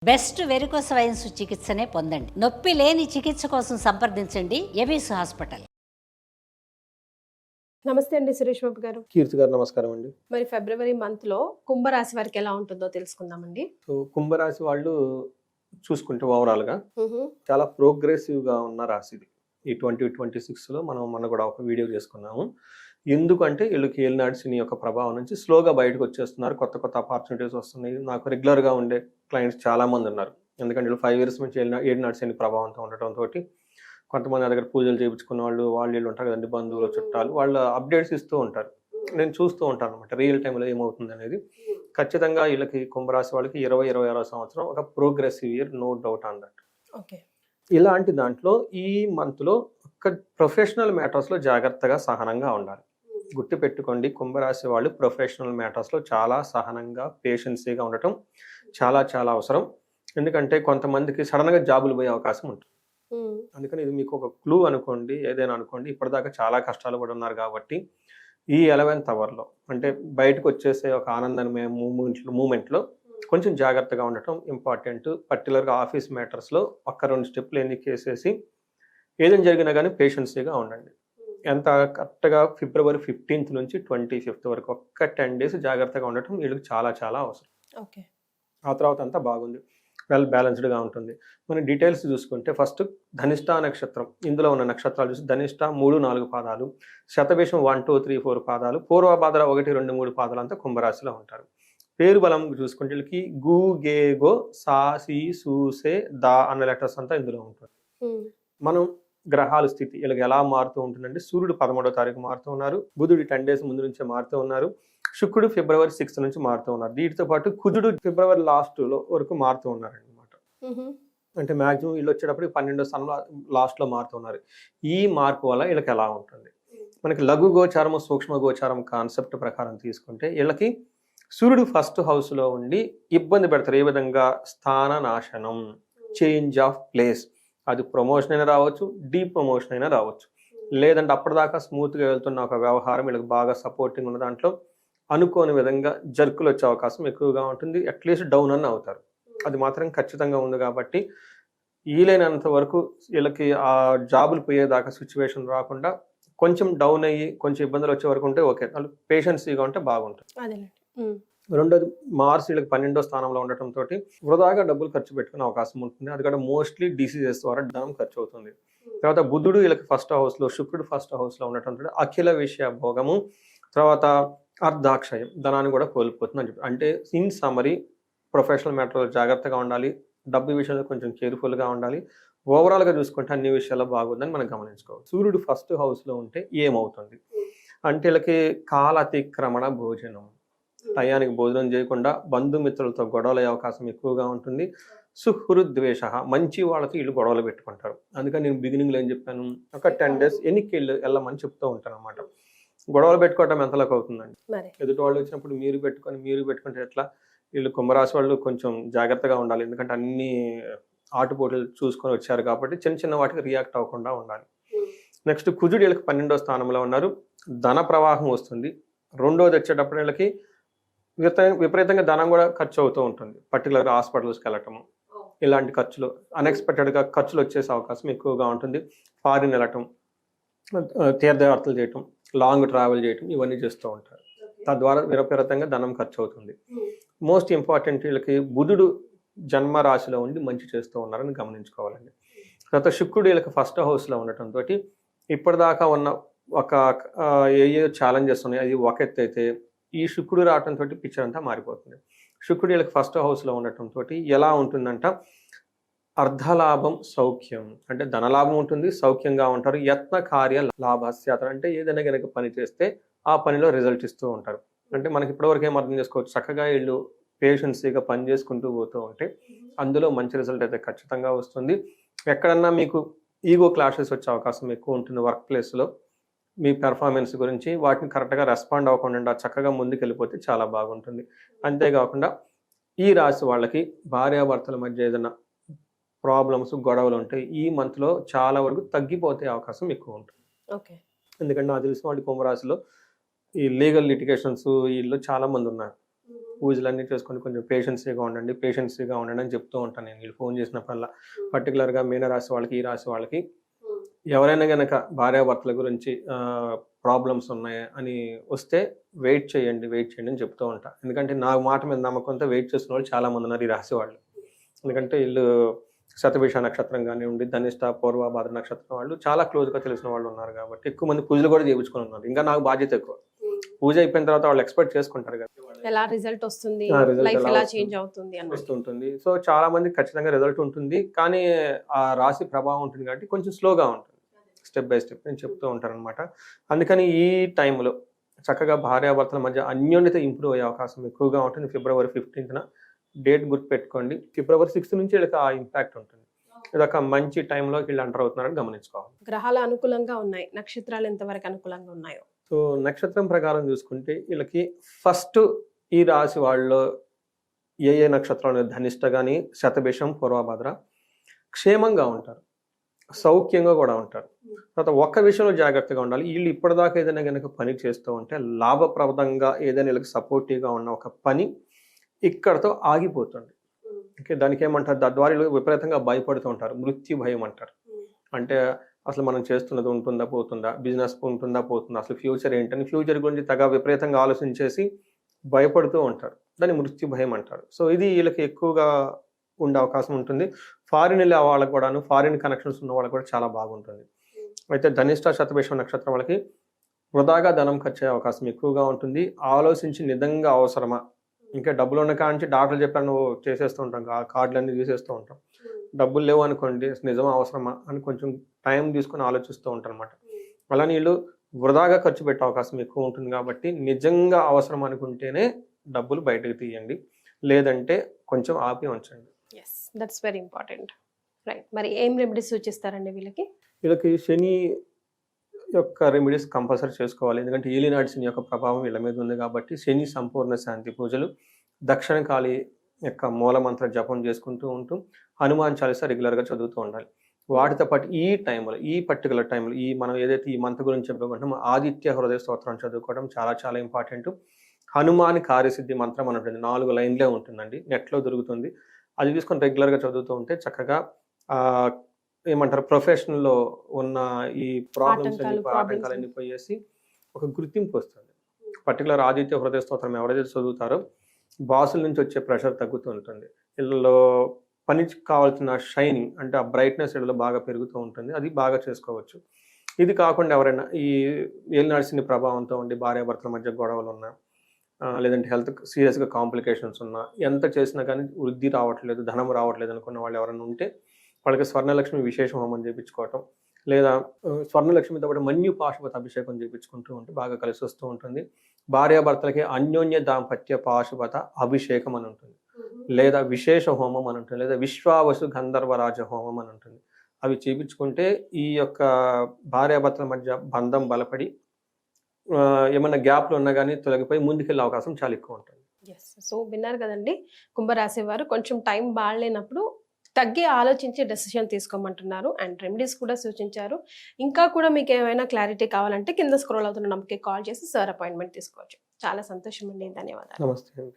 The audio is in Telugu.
బెస్ట్ వెరికోస్ వైన్స్ చికిత్సనే పొందండి. నొప్పి లేని చికిత్స కోసం సంప్రదించండి ఎబిస్ హాస్పిటల్. నమస్తే అండి సురేష్ బాబు గారు. కీర్తి గారు నమస్కారం అండి. మరి ఫిబ్రవరి మంత్ లో కుంభరాశి వారికి ఎలా ఉంటుందో తెలుసుకుందామండి. సో కుంభరాశి వాళ్ళు చూసుకుంటే ఓవరాల్ గా చాలా ప్రోగ్రెసివ్ గా ఉన్న రాశి ఇది. ఈ 2026 లో మనం కూడా ఒక వీడియో చేసుకున్నాము. ఎందుకంటే వీళ్ళకి ఏలినాటి శని యొక్క ప్రభావం నుంచి స్లోగా బయటకు వచ్చేస్తున్నారు. కొత్త కొత్త ఆపర్చునిటీస్ వస్తున్నాయి. నాకు రెగ్యులర్ గా ఉండే క్లయింట్స్ చాలా మంది ఉన్నారు. ఎందుకంటే వీళ్ళు 5 years నుంచి ఏలినాటి శని ప్రభావంతో ఉండటంతో కొంతమంది నా దగ్గర పూజలు చేయించుకున్న వాళ్ళు వీళ్ళు ఉంటారు కదండి, బంధువులు చుట్టాలు, వాళ్ళ అప్డేట్స్ ఇస్తూ ఉంటారు. నేను చూస్తూ ఉంటాను అనమాట రియల్ టైంలో ఏమవుతుంది అనేది. ఖచ్చితంగా వీళ్ళకి కుంభరాశి వాళ్ళకి 2026 సంవత్సరం ఒక progressive year, no doubt on that. Okay, ఇలాంటి దాంట్లో ఈ మంత్లో ఒక ప్రొఫెషనల్ మ్యాటర్స్లో జాగ్రత్తగా సహనంగా ఉండాలి. గుర్తుపెట్టుకోండి, కుంభరాశి వాళ్ళు ప్రొఫెషనల్ మ్యాటర్స్లో చాలా సహనంగా పేషెన్సీగా ఉండటం చాలా చాలా అవసరం. ఎందుకంటే కొంతమందికి సడన్గా జాబులు పోయే అవకాశం ఉంటుంది. అందుకని ఇది మీకు ఒక క్లూ అనుకోండి, ఏదైనా అనుకోండి. ఇప్పటిదాకా చాలా కష్టాలు కూడా ఉన్నారు కాబట్టి ఈ 11th అవర్లో అంటే బయటకు వచ్చేసే ఒక ఆనందమే మూమెంట్లో కొంచెం జాగ్రత్తగా ఉండటం ఇంపార్టెంట్. పర్టికులర్గా ఆఫీస్ మ్యాటర్స్లో ఒక్క 2 స్టెప్లు ఎన్నికేసేసి ఏదైనా జరిగినా కానీ పేషెన్సీగా ఉండండి. ఎంత కరెక్ట్గా ఫిబ్రవరి 15th నుంచి 25th వరకు ఒక్క 10 days జాగ్రత్తగా ఉండటం వీళ్ళకి చాలా చాలా అవసరం. ఓకే, ఆ తర్వాత అంతా బాగుంది, వెల్ బ్యాలెన్స్డ్గా ఉంటుంది. మనం డీటెయిల్స్ చూసుకుంటే ఫస్ట్ ధనిష్ట నక్షత్రం, ఇందులో ఉన్న నక్షత్రాలు చూసి ధనిష్ట 3-4 పాదాలు, శతభిషం 1-2-3-4 పాదాలు, పూర్వభాద్ర 1-2-3 పాదాలు అంతా కుంభరాశిలో ఉంటారు. పేరు బలం చూసుకుంటే వీళ్ళకి గు గే గో సా సి సు సే దా అన్న లెటర్స్ అంతా ఇందులో ఉంటుంది. మనం గ్రహాల స్థితి వీళ్ళకి ఎలా మారుతూ ఉంటుందంటే, సూర్యుడు 13వ తారీఖు మారుతూ ఉన్నారు, బుధుడు 10 days ముందు నుంచే మారుతూ ఉన్నారు, శుక్రుడు ఫిబ్రవరి 6th నుంచి మారుతూ ఉన్నారు. వీటితో పాటు కుజుడు ఫిబ్రవరి లాస్ట్లో వరకు మారుతూ ఉన్నారనమాట. అంటే మ్యాక్సిమం వీళ్ళు వచ్చేటప్పుడు 12వ స్థానంలో లాస్ట్లో మారుతూ ఉన్నారు. ఈ మార్పు వల్ల వీళ్ళకి ఎలా ఉంటుంది, మనకి లఘు గోచారము సూక్ష్మ గోచారం కాన్సెప్ట్ ప్రకారం తీసుకుంటే వీళ్ళకి సూర్యుడు ఫస్ట్ హౌస్లో ఉండి ఇబ్బంది పెడతారు. ఏ విధంగా? స్థాన నాశనం, చేంజ్ ఆఫ్ ప్లేస్. అది ప్రమోషన్ అయినా రావచ్చు, ప్రమోషన్ అయినా రావచ్చు, లేదంటే అప్పటిదాకా స్మూత్గా వెళ్తున్న ఒక వ్యవహారం వీళ్ళకి బాగా సపోర్టింగ్ ఉన్న దాంట్లో అనుకోని విధంగా జర్కులు వచ్చే అవకాశం ఎక్కువగా ఉంటుంది. అట్లీస్ట్ డౌన్ అన్న అవుతారు. అది మాత్రం ఖచ్చితంగా ఉంది. కాబట్టి వీలైనంత వరకు వీళ్ళకి ఆ జాబులు పోయేదాకా సిచ్యువేషన్ రాకుండా కొంచెం డౌన్ అయ్యి కొంచెం ఇబ్బందులు వచ్చే వరకు ఉంటే ఓకే, వాళ్ళు పేషెన్సీగా ఉంటే బాగుంటుంది. రెండోది, మార్స్ వీళ్ళకి 12వ స్థానంలో ఉండటంతో వృధాగా డబ్బులు ఖర్చు పెట్టుకునే అవకాశం ఉంటుంది. అది కూడా మోస్ట్లీ డిసీజెస్ ద్వారా ధనం ఖర్చు అవుతుంది. తర్వాత బుధుడు వీళ్ళకి ఫస్ట్ హౌస్లో, శుక్రుడు ఫస్ట్ హౌస్లో ఉండటంతో అఖిల విషయ భోగము, తర్వాత అర్ధాక్షయం, ధనాన్ని కూడా కోల్పోతుంది అని చెప్పి. అంటే ఇన్ సమరీ ప్రొఫెషనల్ మ్యాటర్లో జాగ్రత్తగా ఉండాలి, డబ్బు విషయంలో కొంచెం కేర్ఫుల్గా ఉండాలి. ఓవరాల్గా చూసుకుంటే అన్ని విషయాల్లో బాగుందని మనం గమనించుకోవాలి. సూర్యుడు ఫస్ట్ హౌస్లో ఉంటే ఏమవుతుంది అంటే వీళ్ళకి కాలతిక్రమణ భోజనం, టయానికి భోజనం చేయకుండా బంధుమిత్రులతో గొడవలు అయ్యే అవకాశం ఎక్కువగా ఉంటుంది. సుహృద్వేష, మంచి వాళ్ళతో వీళ్ళు గొడవలు పెట్టుకుంటారు. అందుకని నేను బిగినింగ్లో ఏం చెప్పాను, ఒక 10 days ఎన్నికి వెళ్ళమని చెప్తూ ఉంటాను అనమాట. గొడవలు పెట్టుకోవటం ఎంతలోకి అవుతుందండి? ఎదుటి వాళ్ళు వచ్చినప్పుడు మీరు పెట్టుకుంటే ఎట్లా? వీళ్ళు కుంభరాశి వాళ్ళు కొంచెం జాగ్రత్తగా ఉండాలి. ఎందుకంటే అన్ని ఆటుపోట్లు చూసుకొని వచ్చారు కాబట్టి చిన్న చిన్న వాటికి రియాక్ట్ అవ్వకుండా ఉండాలి. నెక్స్ట్ కుజుడు వీళ్ళకి 12వ స్థానంలో ఉన్నారు, ధన ప్రవాహం వస్తుంది. రెండోది వచ్చేటప్పుడు వీళ్ళకి విపరీతంగా ధనం కూడా ఖర్చు అవుతూ ఉంటుంది. పర్టికులర్గా హాస్పిటల్స్కి వెళ్ళటము, ఇలాంటి ఖర్చులు అన్ఎక్స్పెక్టెడ్గా ఖర్చులు వచ్చేసే అవకాశం ఎక్కువగా ఉంటుంది. ఫారిన్ వెళ్ళటం, తీర్థయాత్రలు చేయటం, లాంగ్ ట్రావెల్ చేయటం, ఇవన్నీ చేస్తూ ఉంటారు. తద్వారా విపరీతంగా ధనం ఖర్చు అవుతుంది. మోస్ట్ ఇంపార్టెంట్, వీళ్ళకి బుధుడు జన్మ రాశిలో ఉండి మంచి చేస్తూ ఉన్నారని గమనించుకోవాలండి. తర్వాత శుక్రుడు వీళ్ళకి ఫస్ట్ హౌస్లో ఉండటంతో ఇప్పటిదాకా ఉన్న ఒక ఏ ఛాలెంజెస్ ఉన్నాయి అది ఒక ఎత్తు అయితే, ఈ శుక్రుడు రావడంతో పిక్చర్ అంతా మారిపోతుంది. శుక్రుడు వీళ్ళకి ఫస్ట్ హౌస్లో ఉండటంతో ఎలా ఉంటుందంట, అర్ధలాభం సౌఖ్యం, అంటే ధనలాభం ఉంటుంది, సౌఖ్యంగా ఉంటారు. యత్న కార్య లాభస్యాత, అంటే ఏదైనా కనుక పని చేస్తే ఆ పనిలో రిజల్ట్ ఇస్తూ ఉంటారు. అంటే మనకి ఇప్పటివరకు ఏం అర్థం చేసుకోవచ్చు, చక్కగా వీళ్ళు పేషెన్సీగా పని చేసుకుంటూ పోతూ ఉంటే అందులో మంచి రిజల్ట్ అయితే ఖచ్చితంగా వస్తుంది. ఎక్కడన్నా మీకు ఈగో క్లాషెస్ వచ్చే అవకాశం ఎక్కువ ఉంటుంది వర్క్ ప్లేస్లో. మీ పెర్ఫార్మెన్స్ గురించి వాటిని కరెక్ట్గా రెస్పాండ్ అవ్వకుండా చక్కగా ముందుకు వెళ్ళిపోతే చాలా బాగుంటుంది. అంతేకాకుండా ఈ రాశి వాళ్ళకి భార్యాభర్తల మధ్య ఏదైనా ప్రాబ్లమ్స్, గొడవలు ఉంటాయి, ఈ మంత్లో చాలా వరకు తగ్గిపోతే అవకాశం ఎక్కువ ఉంటుంది. ఓకే, ఎందుకంటే నాకు తెలిసిన వాళ్ళు కుంభరాశిలో ఈ లీగల్ లిటిగేషన్స్ వీళ్ళు చాలా మంది ఉన్నారు. పూజలన్నీ చేసుకొని కొంచెం పేషెన్సీగా ఉండండి అని చెప్తూ ఉంటాను నేను వీళ్ళు ఫోన్ చేసినప్పుడల్లా. పర్టికులర్గా మీనరాశి వాళ్ళకి, ఈ రాశి వాళ్ళకి ఎవరైనా గనక భార్యాభర్తల గురించి ప్రాబ్లమ్స్ ఉన్నాయి అని వస్తే వెయిట్ చేయండి అని చెప్తూ ఉంటా. ఎందుకంటే నా మాట మీద నమ్మకంతో వెయిట్ చేస్తున్న వాళ్ళు చాలా మంది ఉన్నారు ఈ రాశి వాళ్ళు. ఎందుకంటే వీళ్ళు శతభిష నక్షత్రం కానివ్వండి, ధనిష్ట, పూర్వ, భాద్ర నక్షత్రం వాళ్ళు చాలా క్లోజ్గా తెలిసిన వాళ్ళు ఉన్నారు కాబట్టి ఎక్కువ మంది పూజలు కూడా చేయించుకొని ఉన్నారు. ఇంకా నాకు బాధ్యత ఎక్కువ. పూజ అయిపోయిన తర్వాత వాళ్ళు ఎక్స్పెక్ట్ చేసుకుంటారు కదా ఎలా రిజల్ట్ వస్తుంది, result లైఫ్ ఎలా ఎలా వస్తుంది, చేంజ్ అవుతుంది అన్నట్టు. వస్తుంటుంది. సో చాలా మంది ఖచ్చితంగా రిజల్ట్ ఉంటుంది, కానీ ఆ రాశి ప్రభావం ఉంటుంది కాబట్టి కొంచెం స్లోగా ఉంటుంది, స్టెప్ బై స్టెప్ నేను చెప్తూ ఉంటాను అనమాట. అందుకని ఈ టైంలో చక్కగా భార్యాభర్తల మధ్య అన్యోన్యత ఇంప్రూవ్ అయ్యే అవకాశం ఎక్కువగా ఉంటుంది. ఫిబ్రవరి 15న డేట్ గుర్తుపెట్టుకోండి. ఫిబ్రవరి 6 నుంచి వీళ్ళకి ఆ ఇంపాక్ట్ ఉంటుంది. ఇదొక మంచి టైంలో వీళ్ళు ఎంటర్ అవుతున్నారని గమనించుకోవాలి. గ్రహాలు అనుకూలంగా ఉన్నాయి, నక్షత్రాలు ఎంతవరకు అనుకూలంగా ఉన్నాయో. సో నక్షత్రం ప్రకారం చూసుకుంటే వీళ్ళకి ఫస్ట్ ఈ రాశి వాళ్ళలో ఏ నక్షత్రాలు ధనిష్ట కానీ, శతభిషం, పూర్వభద్ర క్షేమంగా ఉంటారు, సౌఖ్యంగా కూడా ఉంటారు. తర్వాత ఒక్క విషయంలో జాగ్రత్తగా ఉండాలి. వీళ్ళు ఇప్పటిదాకా ఏదైనా కనుక పని చేస్తూ ఉంటే లాభప్రదంగా ఏదైనా వీళ్ళకి సపోర్టివ్గా ఉన్న ఒక పని ఇక్కడతో ఆగిపోతుంది. ఓకే, దానికి ఏమంటారు, తద్వారా వీళ్ళు విపరీతంగా భయపడుతూ ఉంటారు. మృత్యు భయం అంటారు. అంటే అసలు మనం చేస్తున్నది ఉంటుందా పోతుందా, బిజినెస్ ఉంటుందా పోతుందా, అసలు ఫ్యూచర్ ఏంటని ఫ్యూచర్ గురించి తెగ విపరీతంగా ఆలోచించేసి భయపడుతూ ఉంటారు. దాన్ని మృత్యు భయం అంటారు. సో ఇది వీళ్ళకి ఎక్కువగా ఉండే అవకాశం ఉంటుంది. ఫారిన్ వెళ్ళే వాళ్ళకి కూడాను, ఫారిన్ కనెక్షన్స్ ఉన్న వాళ్ళకి కూడా చాలా బాగుంటుంది. అయితే ధనిష్ట, శతభిషం నక్షత్రం వాళ్ళకి వృధాగా ధనం ఖర్చు అయ్యే అవకాశం ఎక్కువగా ఉంటుంది. ఆలోచించి నిజంగా అవసరమా, ఇంకా డబ్బులు ఉన్న కాడ నుంచి డాక్టర్లు చెప్పారు నువ్వు చేసేస్తూ ఉంటాం, కార్డులన్నీ తీసేస్తూ ఉంటాం. డబ్బులు లేవు అనుకోండి, నిజం అవసరమా అని కొంచెం టైం తీసుకొని ఆలోచిస్తూ ఉంటారు అనమాట. అలానే వీళ్ళు వృధాగా ఖర్చు పెట్టే అవకాశం ఎక్కువ ఉంటుంది. కాబట్టి నిజంగా అవసరం అనుకుంటేనే డబ్బులు బయటకు తీయండి, లేదంటే కొంచెం ఆపి ఉంచండి. Yes, that's very important. Right, మరి ఏం రెమెడీస్ సూచిస్తారండి వీళ్ళకి? వీళ్ళకి శని యొక్క రెమెడీస్ కంపల్సరీ చేసుకోవాలి. ఎందుకంటే ఏలినాటి శని యొక్క ప్రభావం వీళ్ళ మీద ఉంది కాబట్టి శని సంపూర్ణ శాంతి పూజలు, దక్షిణ కాళి యొక్క మూలమంత్ర జపం చేసుకుంటూ ఉంటూ హనుమాన్ చాలీసా రెగ్యులర్గా చదువుతూ ఉండాలి. వాటితో పాటు ఈ టైంలో, ఈ పర్టికులర్ టైంలో మనం ఏదైతే ఈ మంత్ గురించి చెప్పుకుంటామో ఆదిత్య హృదయ స్తోత్రం చదువుకోవడం చాలా చాలా ఇంపార్టెంట్. హనుమాన్ కార్యసిద్ధి మంత్రం అని ఉంటుంది, 4 లైన్లే ఉంటుందండి, నెట్లో దొరుకుతుంది. అది తీసుకొని రెగ్యులర్గా చదువుతూ ఉంటే చక్కగా ఏమంటారు, ప్రొఫెషనల్లో ఉన్న ఈ ప్రాబ్లమ్స్ ఆటంకాలన్నీ పోయేసి ఒక గుర్తింపు వస్తుంది. పర్టికులర్ ఆదిత్య హృదయ స్తోత్రం ఎవరైతే చదువుతారో బాసుల నుంచి వచ్చే ప్రెషర్ తగ్గుతూ ఉంటుంది. వీళ్ళలో పనికి కావాల్సిన షైనింగ్ అంటే ఆ బ్రైట్నెస్ వీళ్ళలో బాగా పెరుగుతూ ఉంటుంది. అది బాగా చేసుకోవచ్చు. ఇది కాకుండా ఎవరైనా ఈ ఏలినాటి శని ప్రభావంతో ఉండి భార్యాభర్తల మధ్య గొడవలు ఉన్నా, లేదంటే హెల్త్ సీరియస్గా కాంప్లికేషన్స్ ఉన్నా, ఎంత చేసినా కానీ వృద్ధి రావట్లేదు, ధనం రావట్లేదు అనుకున్న వాళ్ళు ఎవరైనా ఉంటే వాళ్ళకి స్వర్ణలక్ష్మి విశేష హోమం చేయించుకోవటం, లేదా స్వర్ణలక్ష్మితో పాటు మన్యు పాశుపత అభిషేకం చేయించుకుంటూ ఉంటే బాగా కలిసి వస్తూ ఉంటుంది. భార్యాభర్తలకి అన్యోన్య దాంపత్య పాశుపత అభిషేకం అని ఉంటుంది, లేదా విశేష హోమం అని ఉంటుంది, లేదా విశ్వావసు గంధర్వరాజ హోమం అని ఉంటుంది. అవి చేయించుకుంటే ఈ యొక్క భార్యాభర్తల మధ్య బంధం బలపడి ఏమన్నా గ్యాప్లు ఉన్నా కానీ తొలగిపోయి ముందుకెళ్ళే అవకాశం చాలా ఎక్కువ ఉంటుంది. ఎస్, సో విన్నారు కదండి, కుంభరాశి వారు కొంచెం టైం బాగాలేనప్పుడు తగ్గి ఆలోచించి డెసిషన్ తీసుకోమంటున్నారు. అండ్ రెమెడీస్ కూడా సూచించారు. ఇంకా కూడా మీకు ఏమైనా క్లారిటీ కావాలంటే కింద స్క్రోల్ అవుతున్న నంబర్కి కాల్ చేసి సార్ అపాయింట్మెంట్ తీసుకోవచ్చు. చాలా సంతోషం అండి, ధన్యవాదాలు. నమస్తే అండి.